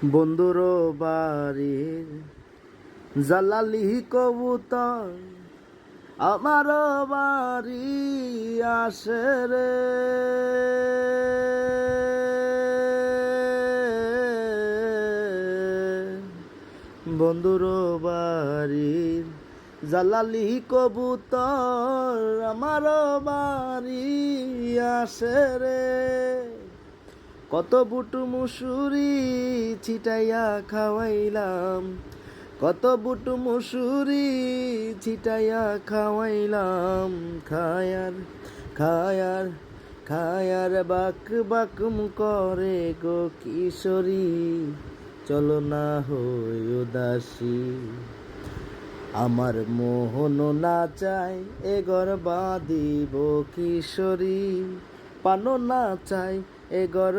বন্ধুর বাড়ির জালালি কবুতর আমার বাড়ি আসে রে। বন্ধুর বাড়ির জালালি কবুতর আমার বাড়ি আসে রে। কত বুট মুসুরি ছিটাইয়া খাওয়াইলাম, কত বুট মুসুরি ছিটাইয়া খাওয়াইলাম। খায়ার খায়ার খায়ার বাক বাক করে গো কিশোরী, চলো না হই উদাসী। আমার মোহন না চাই এ ঘর বাঁধিব কিশোরী, পানো না চাই এ ঘর